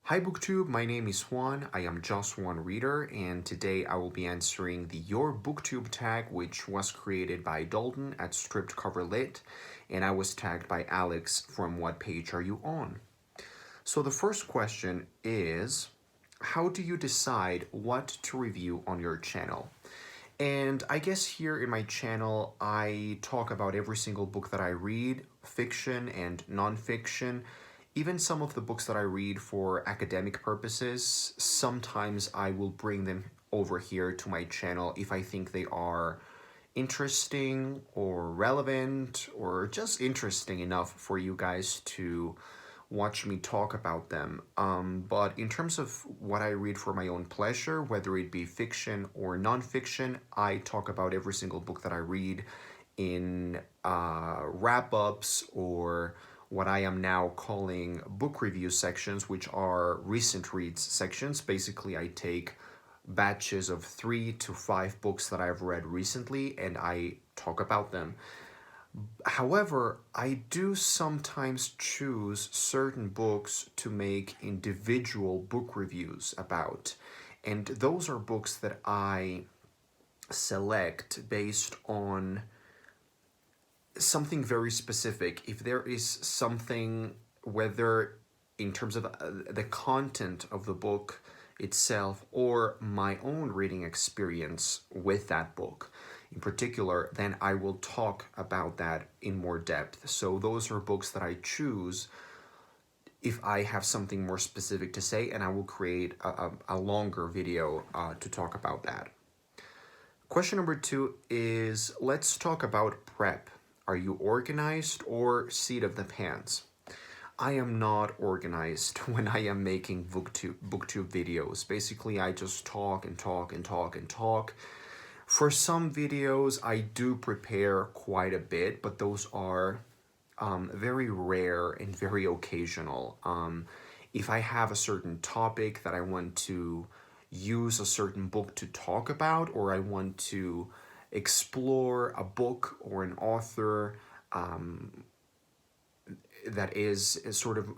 Hi BookTube, my name is Juan. I am just one reader, and today I will be answering the Your BookTube tag, which was created by Dalton at Stripped Cover Lit, and I was tagged by Alex from What Page Are You On? So the first question is, how do you decide what to review on your channel? And I guess here in my channel, I talk about every single book that I read, fiction and nonfiction, even some of the books that I read for academic purposes. Sometimes I will bring them over here to my channel if I think they are interesting or relevant or just interesting enough for you guys to watch me talk about them. But in terms of what I read for my own pleasure, whether it be fiction or nonfiction, I talk about every single book that I read in wrap-ups or what I am now calling book review sections, which are recent reads sections. Basically, I take batches of 3 to 5 books that I've read recently and I talk about them. However, I do sometimes choose certain books to make individual book reviews about. And those are books that I select based on something very specific. If there is something, whether in terms of the content of the book itself or my own reading experience with that book in particular, then I will talk about that in more depth. So those are books that I choose if I have something more specific to say, and I will create a longer video to talk about that. Question number 2 is, let's talk about prep. Are you organized or seat of the pants? I am not organized when I am making booktube videos. Basically, I just talk and talk and talk and talk. For some videos, I do prepare quite a bit, but those are very rare and very occasional. If I have a certain topic that I want to use a certain book to talk about, or I want to explore a book or an author that is sort of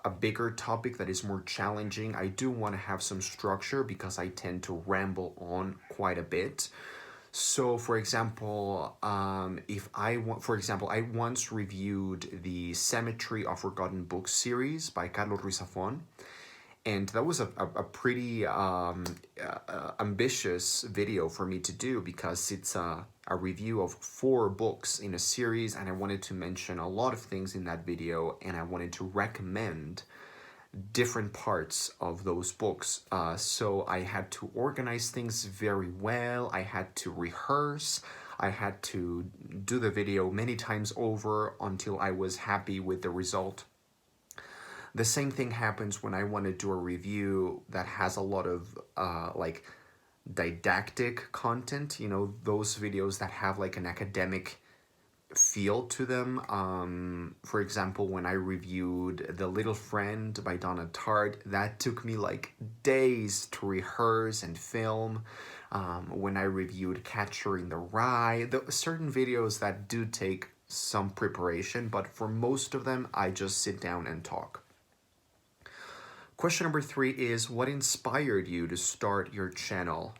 a bigger topic that is more challenging, I do want to have some structure because I tend to ramble on quite a bit. So, for example, I once reviewed the Cemetery of Forgotten Books series by Carlos Ruiz Zafón, and that was a pretty ambitious video for me to do because it's a review of 4 books in a series, and I wanted to mention a lot of things in that video, and I wanted to recommend different parts of those books. So I had to organize things very well. I had to rehearse. I had to do the video many times over until I was happy with the result. The same thing happens when I want to do a review that has a lot of like didactic content, you know, those videos that have like an academic feel to them. For example, when I reviewed The Little Friend by Donna Tartt, that took me like days to rehearse and film. When I reviewed Catcher in the Rye, certain videos that do take some preparation, but for most of them, I just sit down and talk. Question number 3 is, what inspired you to start your channel?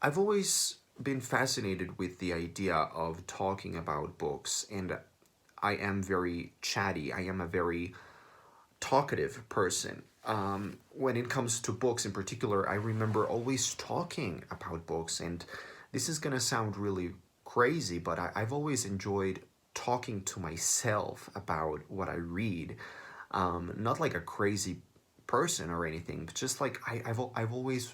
I've always been fascinated with the idea of talking about books, and I am very chatty. I am a very talkative person. When it comes to books in particular, I remember always talking about books, and this is gonna sound really crazy, but I've always enjoyed talking to myself about what I read. Not like a crazy person or anything, but just like I've always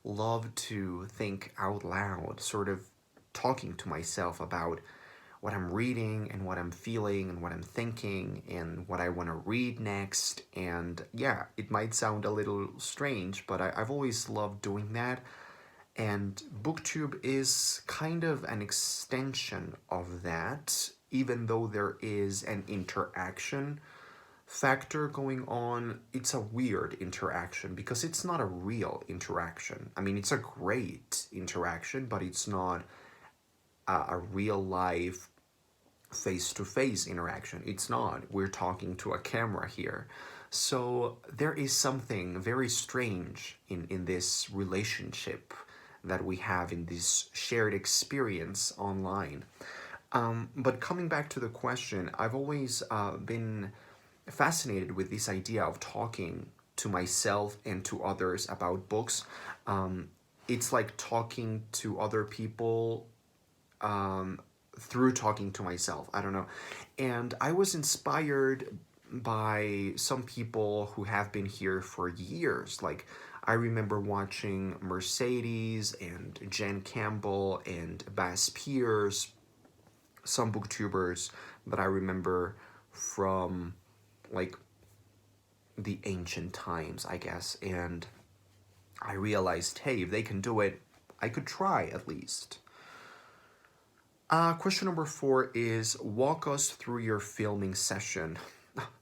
loved to think out loud, sort of talking to myself about what I'm reading and what I'm feeling and what I'm thinking and what I want to read next. And yeah, it might sound a little strange, but I've always loved doing that. And BookTube is kind of an extension of that, even though there is an interaction factor going on. It's a weird interaction because it's not a real interaction. I mean, it's a great interaction, but it's not a real life face-to-face interaction. It's not. We're talking to a camera here. So there is something very strange in this relationship that we have in this shared experience online. But coming back to the question, I've always been fascinated with this idea of talking to myself and to others about books. It's like talking to other people through talking to myself. I don't know. And I was inspired by some people who have been here for years. Like, I remember watching Mercedes and Jen Campbell and Bass Pierce, some booktubers that I remember from like the ancient times, I guess. And I realized, hey, if they can do it, I could try at least. Question number 4 is walk us through your filming session.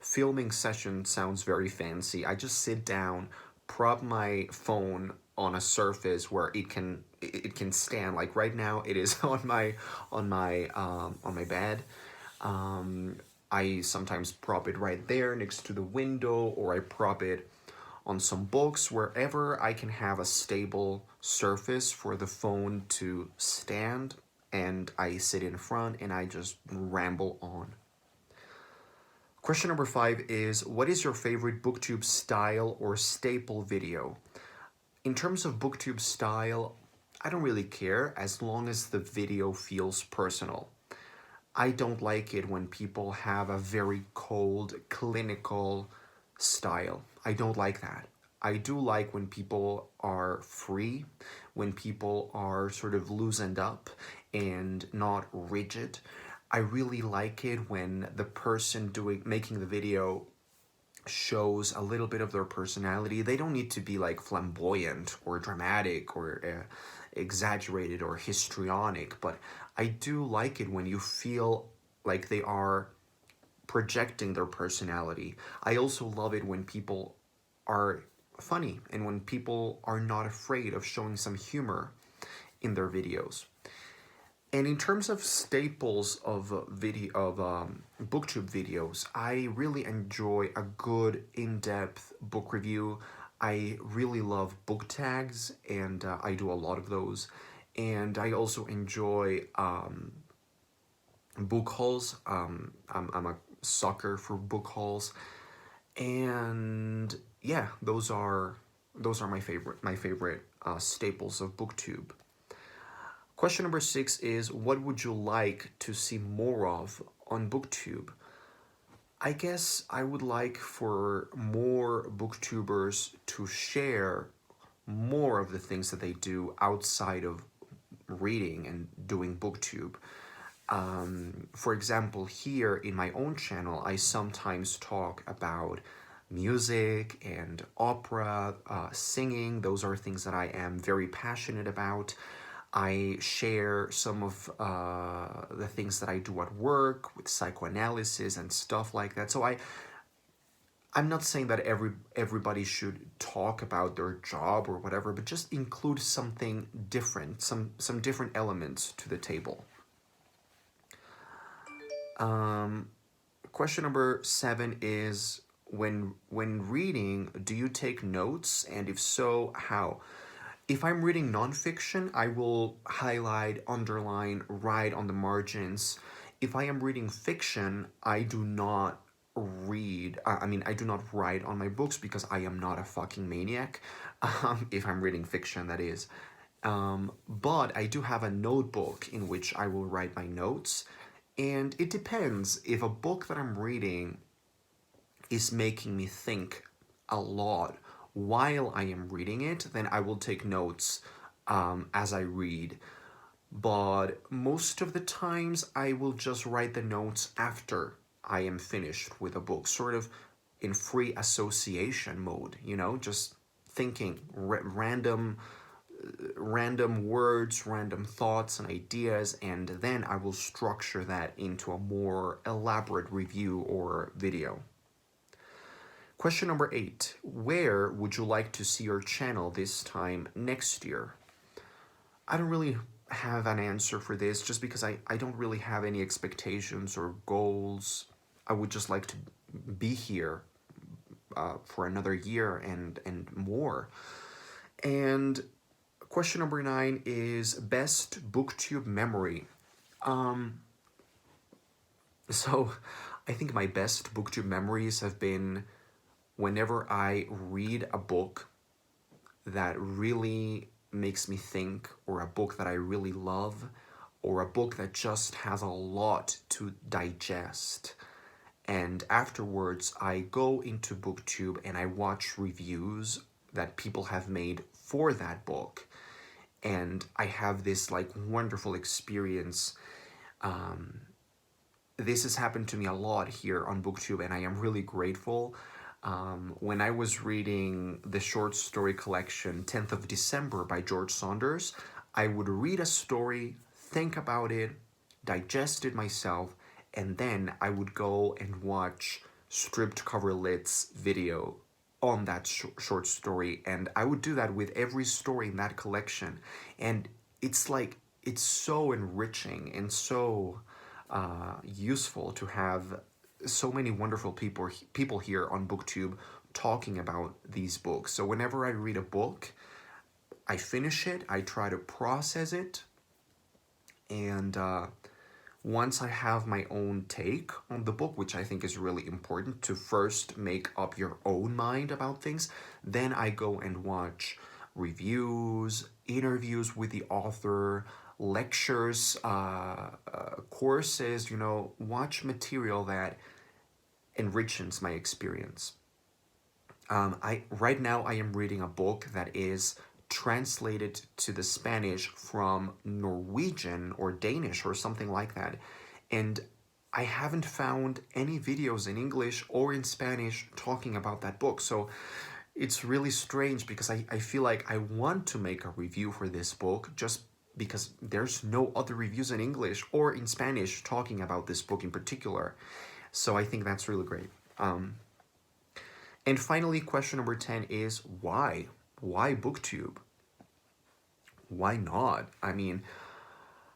Filming session sounds very fancy. I just sit down, prop my phone on a surface where it can stand. Like right now, it is on my bed. I sometimes prop it right there next to the window, or I prop it on some books, wherever I can have a stable surface for the phone to stand, and I sit in front and I just ramble on. Question number 5 is, what is your favorite BookTube style or staple video? In terms of BookTube style, I don't really care as long as the video feels personal. I don't like it when people have a very cold, clinical style. I don't like that. I do like when people are free, when people are sort of loosened up and not rigid. I really like it when the person making the video shows a little bit of their personality. They don't need to be like flamboyant or dramatic or exaggerated or histrionic, but I do like it when you feel like they are projecting their personality. I also love it when people are funny and when people are not afraid of showing some humor in their videos. And in terms of staples of BookTube videos, I really enjoy a good in-depth book review. I really love book tags, and I do a lot of those. And I also enjoy book hauls. I'm a sucker for book hauls, and yeah, those are my favorite staples of BookTube. Question number 6 is, what would you like to see more of on BookTube? I guess I would like for more booktubers to share more of the things that they do outside of reading and doing BookTube. For example, here in my own channel, I sometimes talk about music and opera, singing. Those are things that I am very passionate about. I share some of the things that I do at work with psychoanalysis and stuff like that. So I'm not saying that everybody should talk about their job or whatever, but just include something different, some different elements to the table. Question number 7 is, when reading, do you take notes? And if so, how? If I'm reading nonfiction, I will highlight, underline, write on the margins. If I am reading fiction, I do not I do not write on my books because I am not a fucking maniac. If I'm reading fiction, that is. But I do have a notebook in which I will write my notes. And it depends. If a book that I'm reading is making me think a lot while I am reading it, then I will take notes as I read. But most of the times, I will just write the notes after I am finished with a book, sort of in free association mode, just thinking random words, random thoughts and ideas, and then I will structure that into a more elaborate review or video. Question number 8. Where would you like to see your channel this time next year? I don't really have an answer for this just because I don't really have any expectations or goals. I would just like to be here for another year and more. And question number 9 is best BookTube memory. So I think my best BookTube memories have been whenever I read a book that really makes me think, or a book that I really love, or a book that just has a lot to digest. And afterwards, I go into BookTube and I watch reviews that people have made for that book. And I have this like wonderful experience. This has happened to me a lot here on BookTube, and I am really grateful. When I was reading the short story collection 10th of December by George Saunders, I would read a story, think about it, digest it myself, and then I would go and watch Stripped Cover Lit's video on that short story. And I would do that with every story in that collection. And it's like, it's so enriching and so useful to have so many wonderful people here on BookTube talking about these books. So whenever I read a book, I finish it, I try to process it, and once I have my own take on the book, which I think is really important to first make up your own mind about things, then I go and watch reviews, interviews with the author, lectures, courses, watch material that enriches my experience. Right now I am reading a book that is translated to the Spanish from Norwegian or Danish or something like that. And I haven't found any videos in English or in Spanish talking about that book. So it's really strange because I feel like I want to make a review for this book just because there's no other reviews in English or in Spanish talking about this book in particular. So I think that's really great. And finally, question number 10 is why? Why BookTube? Why not? I mean,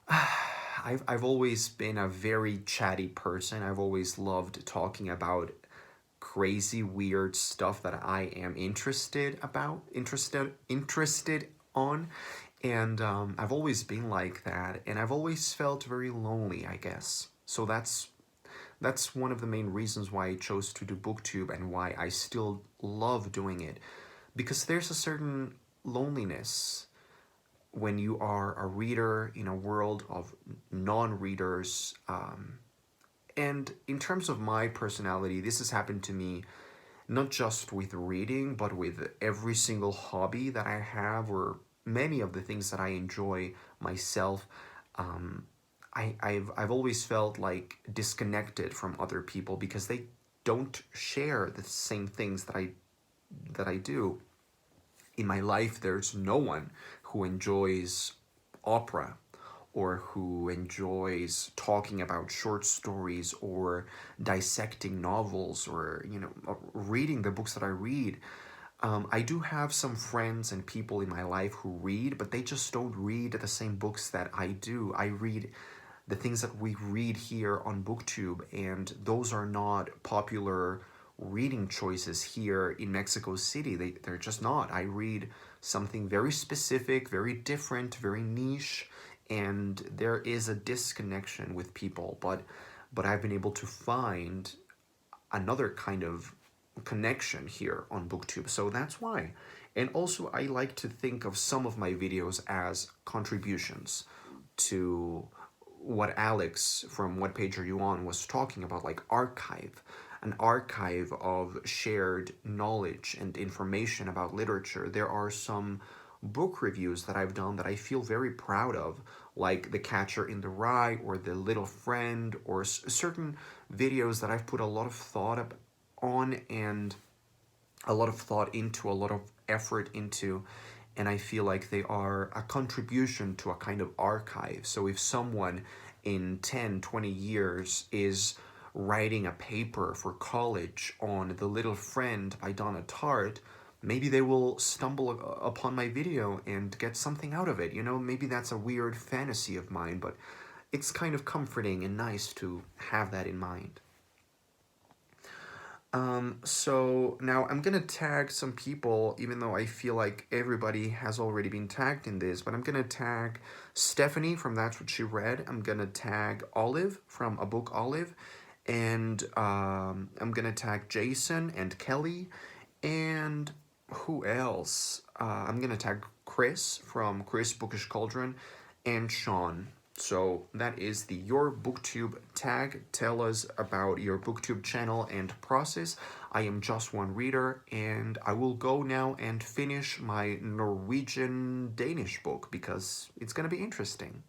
I've always been a very chatty person. I've always loved talking about crazy, weird stuff that I am interested on. And I've always been like that. And I've always felt very lonely, I guess. So that's one of the main reasons why I chose to do BookTube and why I still love doing it. Because there's a certain loneliness when you are a reader in a world of non-readers. And in terms of my personality, this has happened to me not just with reading, but with every single hobby that I have, or many of the things that I enjoy myself. I've always felt like disconnected from other people because they don't share the same things that I do. In my life, there's no one who enjoys opera or who enjoys talking about short stories or dissecting novels or reading the books that I read. I do have some friends and people in my life who read, but they just don't read the same books that I do. I read the things that we read here on BookTube, and those are not popular reading choices here in Mexico City. They're just not. I read something very specific, very different, very niche, and there is a disconnection with people, but I've been able to find another kind of connection here on BookTube, so that's why. And also, I like to think of some of my videos as contributions to what Alex from What Page Are You On was talking about, like an archive of shared knowledge and information about literature. There are some book reviews that I've done that I feel very proud of, like The Catcher in the Rye or The Little Friend, or certain videos that I've put a lot of thought on and a lot of thought into, a lot of effort into, and I feel like they are a contribution to a kind of archive. So if someone in 10, 20 years is writing a paper for college on The Little Friend by Donna Tartt, maybe they will stumble upon my video and get something out of it. Maybe that's a weird fantasy of mine, but it's kind of comforting and nice to have that in mind. So now I'm gonna tag some people, even though I feel like everybody has already been tagged in this, but I'm gonna tag Stephanie from That's What She Read. I'm gonna tag Olive from A Book Olive, and I'm gonna tag Jason and Kelly, and who else? I'm gonna tag Chris from Chris Bookish Cauldron, and Sean. So that is the Your BookTube tag. Tell us about your BookTube channel and process. I am just one reader, and I will go now and finish my Norwegian Danish book because it's gonna be interesting.